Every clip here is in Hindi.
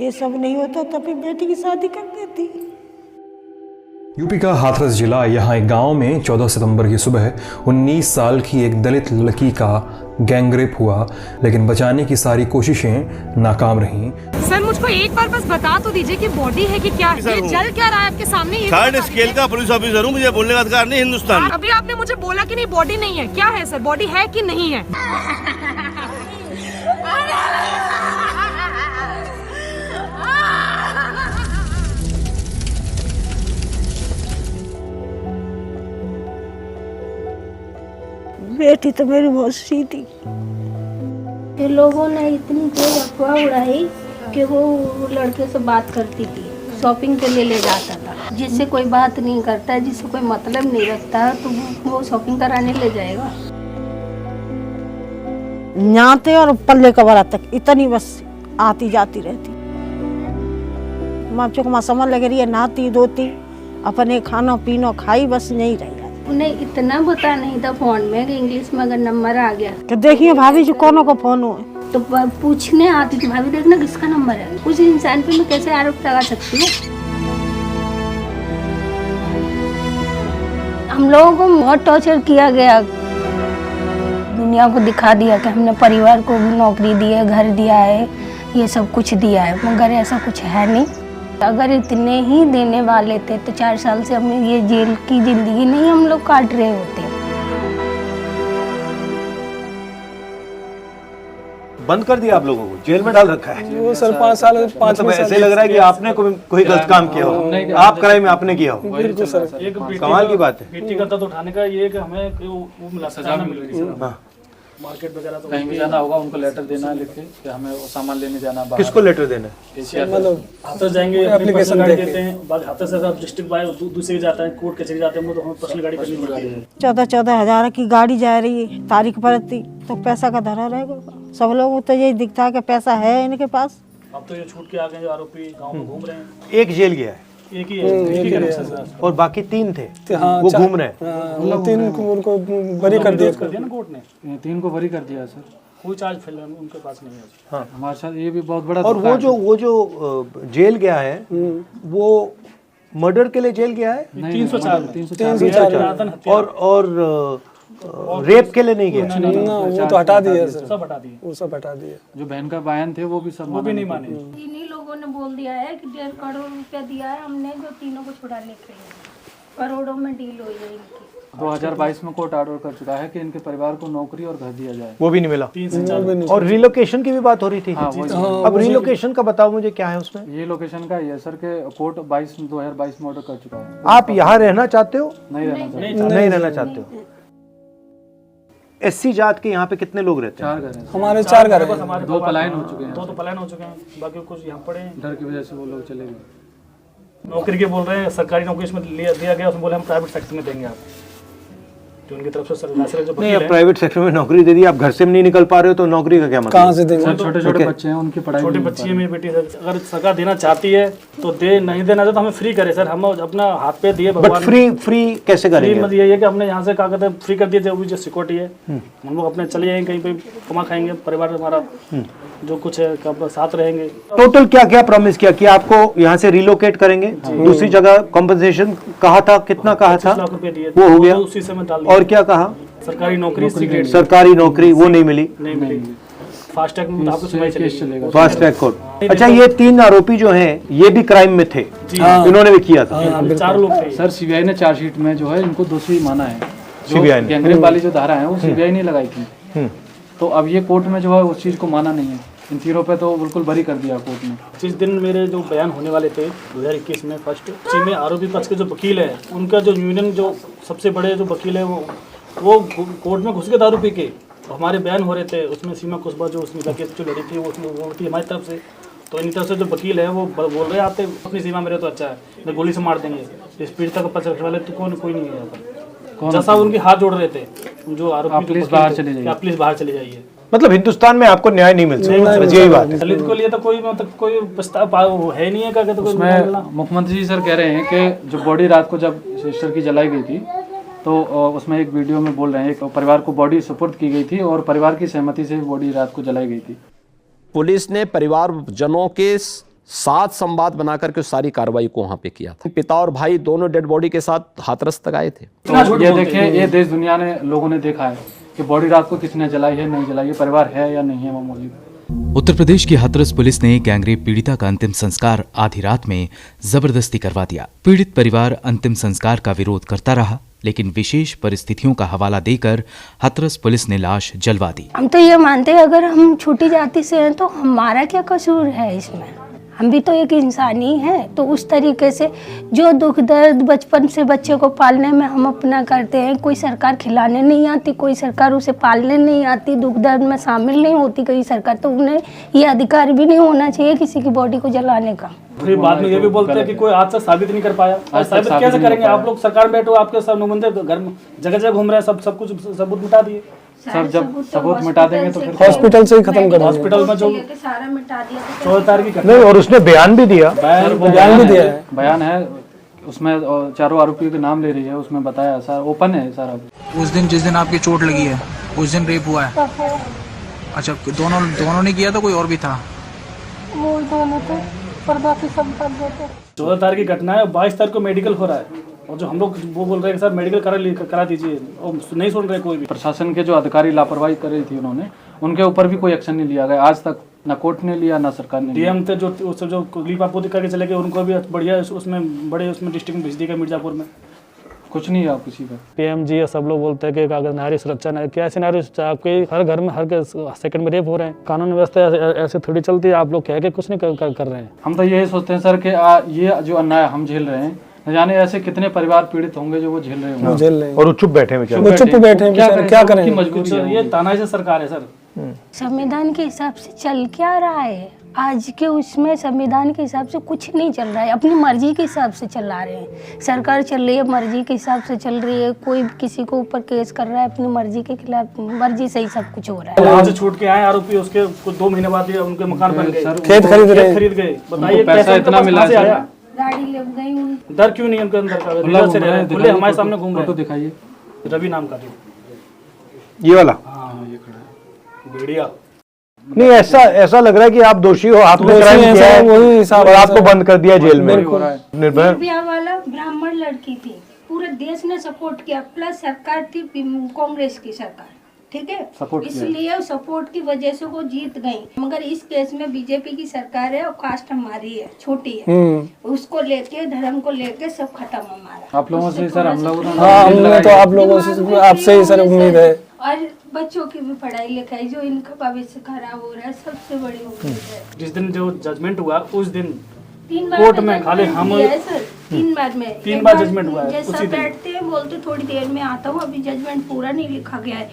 ये सब नहीं होता तो अपनी बेटी की शादी कर देती। यूपी का हाथरस जिला, यहाँ एक गांव में 14 सितंबर की सुबह 19 साल की एक दलित लड़की का गैंगरेप हुआ, लेकिन बचाने की सारी कोशिशें नाकाम रहीं। सर मुझको एक बार बस बता तो दीजिए कि बॉडी है कि क्या, ये जल क्या रहा है आपके सामने? ये थर्ड स्केल का पुलिस ऑफिसर हूँ, मुझे बोलने का अधिकार नहीं हिंदुस्तान। अभी आपने मुझे बोला कि नहीं बॉडी नहीं है, क्या है सर, बॉडी है कि नहीं है? बेटी तो मेरी बहुत सीधी। ये लोगों ने इतनी तेज अफवाह उड़ाई कि वो लड़के से बात करती थी, शॉपिंग के लिए ले जाता था। जिससे कोई बात नहीं करता, जिससे कोई मतलब नहीं रखता, तो वो शॉपिंग कराने ले जाएगा। न्याते और पल्ले कबरा तक इतनी बस आती जाती रहती। माचो को समझ लग रही है, नहाती धोती अपने खाना पीना खाई, बस नहीं रही। उन्हें इतना पता नहीं था फोन में कि इंग्लिश में अगर नंबर आ गया तो देखिए भाभी जी कौनों को फोन हुआ तो पूछने आती थी, भाभी देखना किसका नंबर है। उस इंसान पे मैं कैसे आरोप लगा सकती हूँ? हम लोगों को बहुत टॉर्चर किया गया। दुनिया को दिखा दिया कि हमने परिवार को भी नौकरी दी है, घर दिया है, ये सब कुछ दिया है, मगर ऐसा कुछ है नहीं। अगर इतने ही देने वाले थे तो 4 साल से हमें ये जेल की जिंदगी नहीं हम लोग काट रहे होते। बंद कर दिया आप लोगों को, जेल में डाल रखा है। वो सर 5 साल मतलब ऐसे लग रहा है कि आपने कोई गलत काम किया हो, आप क्राइम में आपने किया हो। बिल्कुल सर, कमाल की बात है। बेटी का दर्द उठाने का ये कि हमें वो मिला, सजा मिल रही है। मार्केट वगैरह तो कहीं भी जाना होगा उनको लेटर देना है लिख के कि हमें वो सामान लेने जाना है। किसको लेटर देना है? मतलब हाथरस जाएंगे, एप्लीकेशन गाड़ी देते हैं, बाद हाथरस से डिस्ट्रिक्ट बाय दूसरी जाता है, कोर्ट कचहरी जाते हैं, तो हमें पर्सनल गाड़ी करनी पड़ती है। 14-14 हजार की गाड़ी जा रही है, तारीख पर थी तो पैसा का धरा रहेगा। सब लोगों तो यही दिखता है कि पैसा है इनके पास। अब तो ये छूट के आ गए जो आरोपी गाँव में घूम रहे हैं। एक जेल गया है, एक ही है और बाकी 3 थे, हाँ, वो घूम रहे हैं। 3 को उनको बरी कर दिया ना कोर्ट ने, 3 को बरी कर दिया सर। कोई चार्ज फिलहाल उनके पास नहीं है। हाँ, हमारे साथ ये भी बहुत बड़ा। और वो जो जेल गया है वो मर्डर के लिए जेल गया है। 304 और रेप के लिए नहीं गया ना, वो तो हटा दिया सर, सब हटा दिए, वो सब हटा दिया। जो बहन का बयान थे वो भी सब वो भी नहीं माने। इन्हीं लोगों ने बोल दिया है कि 1.5 करोड़ रुपया दिया है हमने, जो तीनों को छुड़ाने के लिए। करोड़ों में डील हुई है इनकी। 2022 में कोर्ट ऑर्डर कर चुका है कि इनके परिवार को नौकरी और घर दिया जाए, वो भी नहीं मिला। 3 से 4। और रिलोकेशन की भी बात हो रही थी। अब रिलोकेशन का बताओ मुझे, क्या है उसमें? ये लोकेशन का ये सर के कोर्ट 2022 में ऑर्डर कर चुका है। आप यहाँ रहना चाहते हो? नहीं रहना चाहते हो। एससी जात के यहाँ पे कितने लोग रहते हैं? 4 घर हैं हमारे 4 घर हैं। हमारे 2 पलायन हो चुके हैं। 2 तो पलायन हो चुके हैं, बाकी कुछ यहाँ पड़े हैं। डर की वजह से वो लोग चले गए। नौकरी के बोल रहे हैं, सरकारी नौकरी इसमें दिया गया, उसमें बोले हम प्राइवेट सेक्टर में देंगे आप, जो उनकी तरफ से सरकार जो नहीं, प्राइवेट सेक्टर में नौकरी दे दी, आप घर से नहीं निकल पा रहे हो तो नौकरी का क्या मतलब? कहाँ से देंगे? छोटे बच्चे हैं, उनकी पढ़ाई, छोटी बच्ची है मेरी बेटी। अगर सरकार देना चाहती है तो दे, नहीं देना चाहते तो हमें फ्री करे सर, हम अपना हाथ पे दिए भगवान। फ्री कैसे करेंगे? फ्री ये है कि हमने यहाँ से क्या कहते हैं फ्री कर दिए थे, जो सिक्योरिटी है, हम लोग अपने चले जाएंगे कहीं पे, कमा खाएंगे, परिवार हमारा जो कुछ है साथ रहेंगे। टोटल क्या क्या प्रॉमिस किया कि आपको यहाँ से रिलोकेट करेंगे, दूसरी जगह कॉम्पनसेशन कहा था, कितना कहा था? 25 लाख रुपए दिए, वो हो गया, उसी से मैं डाल दिया। और क्या कहा? सरकारी नौकरी, सरकारी नौकरी वो नहीं मिली। फास्ट ट्रैक में आपको सुनाई चलेगा, फास्ट ट्रैक कोर्ट। अच्छा, ये 3 आरोपी जो हैं ये भी क्राइम में थे, इन्होंने भी किया था। 4 लोग थे सर। सीबीआई ने चार्जशीट में जो है इनको दोषी माना है। सीबीआई ने गैंगरेप वाली जो धारा है वो सीबीआई ने लगाई थी, तो अब ये कोर्ट में जो है उस चीज को माना नहीं है। इन 3 पे तो बिल्कुल बरी कर दिया कोर्ट ने। जिस दिन मेरे जो बयान होने वाले थे 2021 में फर्स्ट, उसी में आरोपी पक्ष के जो वकील है, उनका जो यूनियन जो सबसे बड़े जो वकील है वो कोर्ट में घुस के दारू पी के हमारे बयान हो रहे थे। उसमें सीमा कुशबा जो उसमें केस जो लड़ी थी वो थी हमारी तरफ से, तो इनकी तरफ से जो वकील है वो बोल रहे आते अपनी सीमा मेरे तो अच्छा है, मैं गोली से मार देंगे। स्पीड तक पच रखने वाले तो कोई नहीं है यहाँ पर। जैसा उनके हाथ जोड़ रहे थे जो आरोपी, प्लीज बाहर चले जाइए। मतलब हिंदुस्तान में आपको न्याय नहीं मिल सकता, यही बात है। दलित को लिए तो कोई मतलब कोई प्रस्ताव है नहीं है क्या? तो उसमें मुख्यमंत्री जी सर कह रहे हैं कि जो बॉडी रात को जब सिस्टर की जलाई गई थी तो उसमें एक वीडियो में बोल रहे हैं कि परिवार को बॉडी सुपुर्द की गई थी और परिवार की सहमति से बॉडी रात को जलाई गई थी। पुलिस ने परिवारजनों के साथ संवाद बना करके उस सारी कार्रवाई को वहाँ पे किया था। पिता और भाई दोनों डेड बॉडी के साथ हाथरस तक आए थे। तो ये देखिए, ये देश दुनिया ने लोगों ने देखा है कि बॉडी रात को किसने जलाई है, नहीं जलाई है, परिवार है या नहीं है मामूली। उत्तर प्रदेश की हाथरस पुलिस ने गैंगरेप पीड़िता का अंतिम संस्कार आधी रात में जबरदस्ती करवा दिया। पीड़ित परिवार अंतिम संस्कार का विरोध करता रहा, लेकिन विशेष परिस्थितियों का हवाला देकर हाथरस पुलिस ने लाश जलवा दी। हम तो ये मानते हैं अगर हम छोटी जाति से हैं तो हमारा क्या कसूर है इसमें, हम भी तो एक इंसान ही हैं। तो उस तरीके से जो दुख दर्द बचपन से बच्चे को पालने में हम अपना करते हैं, कोई सरकार खिलाने नहीं आती, कोई सरकार उसे पालने नहीं आती, दुख दर्द में शामिल नहीं होती कोई सरकार, तो उन्हें ये अधिकार भी नहीं होना चाहिए किसी की बॉडी को जलाने का। फिर बाद में ये भी बोलते हैं कि कोई आज तक साबित नहीं कर पाया। आज साबित कैसे करेंगे? आप लोग सरकार में बैठो, आपके सब नुमाइंदे घर में जगह जगह घूम रहे हैं, सब कुछ सबूत मिटा दिए। सब जब सबूत मिटा देंगे तो फिर हॉस्पिटल से ही खत्म कर देंगे। हॉस्पिटल में जो सारा मिटा दिया 14 तारीख की नहीं, और उसने बयान भी दिया। बयान भी दिया है। बयान है उसमें, चारों आरोपियों के नाम ले रही है, उसमें बताया सर, ओपन है सारा। उस दिन जिस दिन आपकी चोट लगी है उस दिन रेप हुआ है? अच्छा, दोनों ने किया था, कोई और भी था? वो दोनों तो पर्दा की सब कर देते। 14 तारीख की घटना है, 22 तारीख को मेडिकल हो रहा है, और जो हम लोग वो बोल रहे हैं सर मेडिकल करा दीजिए, और नहीं सुन रहे कोई भी। प्रशासन के जो अधिकारी लापरवाही कर रही थी उन्होंने, उनके ऊपर भी कोई एक्शन नहीं लिया गया आज तक, ना कोर्ट ने लिया ना सरकार ने। डीएम थे जो लीप आपूर्ति करके चले गए, उनको भी बढ़िया उसमें बड़े उसमें डिस्ट्रिक्ट में भेज दिया मिर्जापुर में, कुछ नहीं है किसी का। पीएमजी सब लोग बोलते हैं कि अगर नारी सुरक्षा नहीं, क्या ऐसी नारी सुरक्षा? आपके हर घर में हर सेकंड में रेप हो रहे हैं, कानून व्यवस्था ऐसे थोड़ी चलती है। आप लोग कह के कुछ नहीं कर रहे हैं। हम तो यही सोचते हैं सर कि ये जो अन्याय हम झेल रहे हैं, न जाने ऐसे कितने परिवार पीड़ित होंगे जो वो झेल रहे होंगे, और वो चुप बैठे हैं, चुप बैठे हैं, क्या करें? मजबूरी है, ये तानाशाही से सरकार है सर। संविधान के हिसाब से चल क्या रहा है आज के उसमें? संविधान के हिसाब से कुछ नहीं चल रहा है, अपनी मर्जी के हिसाब से चला रहे हैं। सरकार चल रही है मर्जी के हिसाब से चल रही है, कोई किसी को ऊपर केस कर रहा है अपनी मर्जी के खिलाफ, मर्जी से ही सब कुछ हो रहा है। वहाँ से छूट के आए आरोपी, उसके कुछ 2 महीने बाद उनके मकान बन गए, खेत खरीद गए। बताइए पैसा इतना मिला है, गाड़ी लग गई, डर क्यों नहीं उनके अंदर का? खुले हमारे सामने घूम रहे हैं। दिखाइए, रवि नाम का ये वाला। हाँ ये खड़ा है भेड़िया। नहीं, ऐसा लग रहा है कि आप दोषी हो, आपने क्राइम किया है, वही हिसाब और आपको बंद कर दिया जेल में। निर्भया वाला ब्राह्मण लड़की थी, पूरे देश ने सपोर्ट किया, प्लस सरकार थी कांग्रेस की सरकार, ठीक है, इसलिए सपोर्ट की वजह से वो जीत गई। मगर इस केस में बीजेपी की सरकार है और कास्ट हमारी है, छोटी है, उसको लेके धर्म को लेके सब खत्म हमारा। आप लोगों से सर हम लोग तो आप लोगों से आपसे ही सर उम्मीद है, और बच्चों की भी पढ़ाई लिखाई, जो इनका भविष्य खराब हो रहा है, सबसे बड़ी उम्मीद है। जिस दिन जो जजमेंट हुआ उस दिन 3 कोर्ट में खाली हम 3 बार जजमेंट हुआ है। जैसा बैठते हैं बोलते थोड़ी देर में आता हूँ, अभी जजमेंट पूरा नहीं लिखा गया है,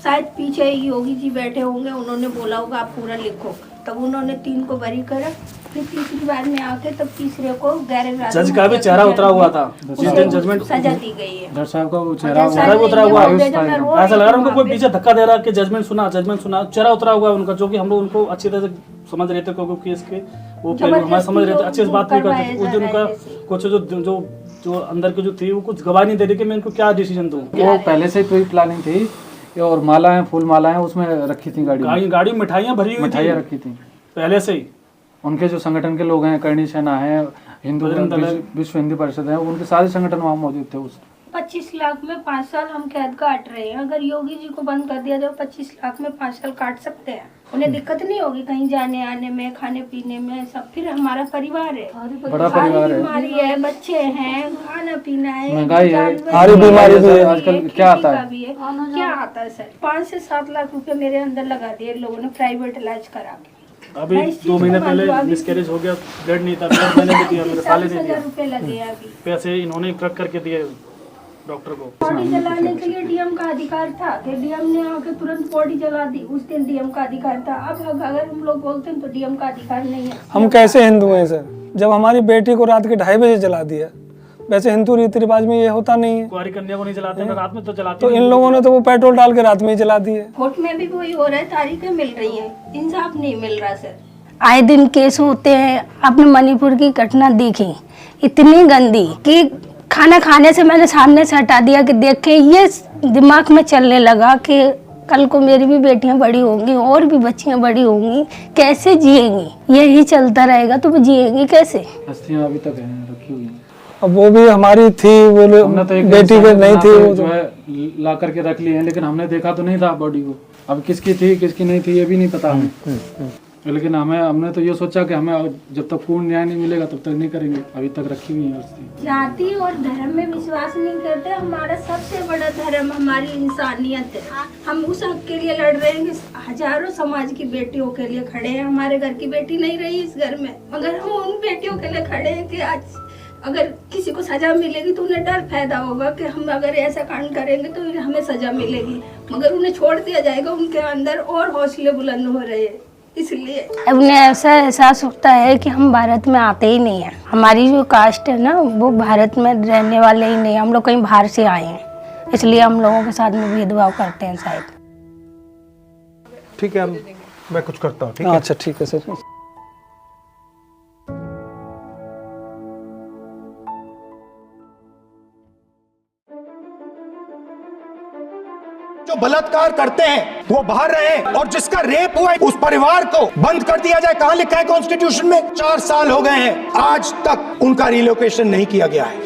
शायद पीछे योगी जी बैठे होंगे, उन्होंने बोला होगा आप पूरा लिखो, तब उन्होंने 3 को बरी करा, फिर तीसरी बार में आके तब तीसरे को गैर जज का भी चेहरा उतरा हुआ था जिस दिन जजमेंट सजा दी गई है। जज साहब का चेहरा उतरा हुआ, ऐसा लग रहा है उनको कोई पीछे धक्का दे रहा है कि जजमेंट सुना, चेहरा उतरा हुआ है उनका, जो कि हम लोग उनको अच्छी तरह से समझ रहे थे, क्योंकि केस के वो हमारे समझ रहे थे, अच्छे से बात नहीं करते। उस दिन उनका कुछ जो अंदर की जो थी वो कुछ गवाही नहीं दे रही कि मैं इनको क्या डिसीजन दूं। वो पहले से कोई प्लानिंग थी, और मालाएं, फूल मालाएं उसमें रखी थी, गाड़ी मिठाइयाँ भरी हुई, मिठाइयाँ रखी थी पहले से ही। उनके जो संगठन के लोग हैं, करणी सेना है, हिंदू विश्व हिंदी परिषद है, उनके सारे संगठन वहाँ मौजूद थे। उस 25 लाख में 5 साल हम कैद काट रहे हैं, अगर योगी जी को बंद कर दिया जाए 25 लाख में 5 साल काट सकते हैं, उन्हें दिक्कत नहीं होगी कहीं जाने आने में, खाने पीने में, सब। फिर हमारा परिवार है, बड़ा परिवार है, बीमारी है, बच्चे हैं, खाना पीना है, महंगाई है, सारी बीमारी भी है, आजकल क्या आता है, क्या आता है सर। 5 से 7 लाख रुपए मेरे अंदर लगा दिए लोगों ने प्राइवेट इलाज करा के। अभी 2 महीने पहले मिसकैरेज हो गया, ब्लड नहीं था, ब्लड मैंने भी दिया, मेरे साले ने दिया, रुपए लगे अभी पैसे इन्होंने ट्रक करके दिए डॉक्टर को। बॉडी जलाने के लिए डीएम का अधिकार था कि डीएम ने आके तुरंत बॉडी जला दी, उस दिन डीएम का अधिकार था। अब अगर हम लोग बोलते हैं तो डीएम का अधिकार नहीं है। हम कैसे हिंदू हैं सर, जब हमारी बेटी को रात के 2:30 बजे जला दिया? वैसे हिंदू रीति रिवाज में ये होता नहीं है, कुंवारी कन्या को नहीं जलाते ना, रात में तो जलाते। तो इन लोगों ने तो वो पेट्रोल डाल के रात में ही जला दिए। कोर्ट में भी वही हो रहा है, तारीखें मिल रही है, इंसाफ नहीं मिल रहा सर। आए दिन केस होते हैं। आपने मणिपुर की घटना देखी, इतनी गंदी कि खाना खाने से मैंने सामने से हटा दिया कि देखे, ये दिमाग में चलने लगा कि कल को मेरी भी बेटियां बड़ी होंगी और भी बच्चियां बड़ी होंगी, कैसे जिएंगी? यही चलता रहेगा तो वो जिएंगी कैसे? अस्थियां अभी तक हैं, रखी हुई हैं। अब वो भी हमारी थी, वो तो बेटी के नहीं थी, वो जो है ला करके रख लिए हैं, लेकिन हमने देखा तो नहीं था बॉडी को। अब किसकी थी किसकी नहीं थी ये भी नहीं पता हमें। लेकिन हमने तो ये सोचा कि हमें जब तक पूर्ण न्याय नहीं मिलेगा तब तक नहीं करेंगे। अभी तक रखी हुई है अस्थि। जाति और धर्म में विश्वास नहीं करते। हमारा सबसे बड़ा धर्म हमारी इंसानियत है। हम उस हक के लिए लड़ रहे हैं कि हजारों समाज की बेटियों के लिए खड़े हैं। हमारे घर की बेटी नहीं रही इस घर में, मगर हम उन बेटियों के लिए खड़े हैं कि आज अगर किसी को सजा मिलेगी तो उन्हें डर पैदा होगा कि हम अगर ऐसा कांड करेंगे तो हमें सजा मिलेगी, मगर उन्हें छोड़ दिया जाएगा। उनके अंदर और हौसले बुलंद हो रहे हैं, इसलिए उन्हें ऐसा एहसास होता है कि हम भारत में आते ही नहीं हैं। हमारी जो कास्ट है ना वो भारत में रहने वाले ही नहीं, हम लोग कहीं बाहर से आए हैं, इसलिए हम लोगों के साथ में भेदभाव करते हैं शायद। ठीक है, मैं कुछ करता हूँ। ठीक है, अच्छा ठीक है सर। जो बलात्कार करते हैं वो बाहर रहे, और जिसका रेप हुआ है उस परिवार को बंद कर दिया जाए। कहां लिखा है कॉन्स्टिट्यूशन में? 4 साल हो गए हैं, आज तक उनका रिलोकेशन नहीं किया गया है।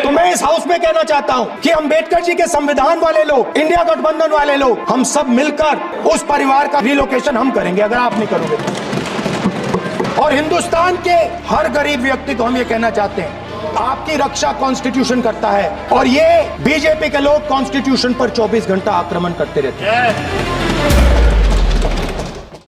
तो मैं इस हाउस में कहना चाहता हूं कि अंबेडकर जी के संविधान वाले लोग, इंडिया गठबंधन वाले लोग, हम सब मिलकर उस परिवार का रिलोकेशन हम करेंगे अगर आप नहीं करोगे तो। और हिंदुस्तान के हर गरीब व्यक्ति को हम ये कहना चाहते हैं, आपकी रक्षा कॉन्स्टिट्यूशन करता है, और ये बीजेपी के लोग कॉन्स्टिट्यूशन पर 24 घंटा आक्रमण करते रहते हैं।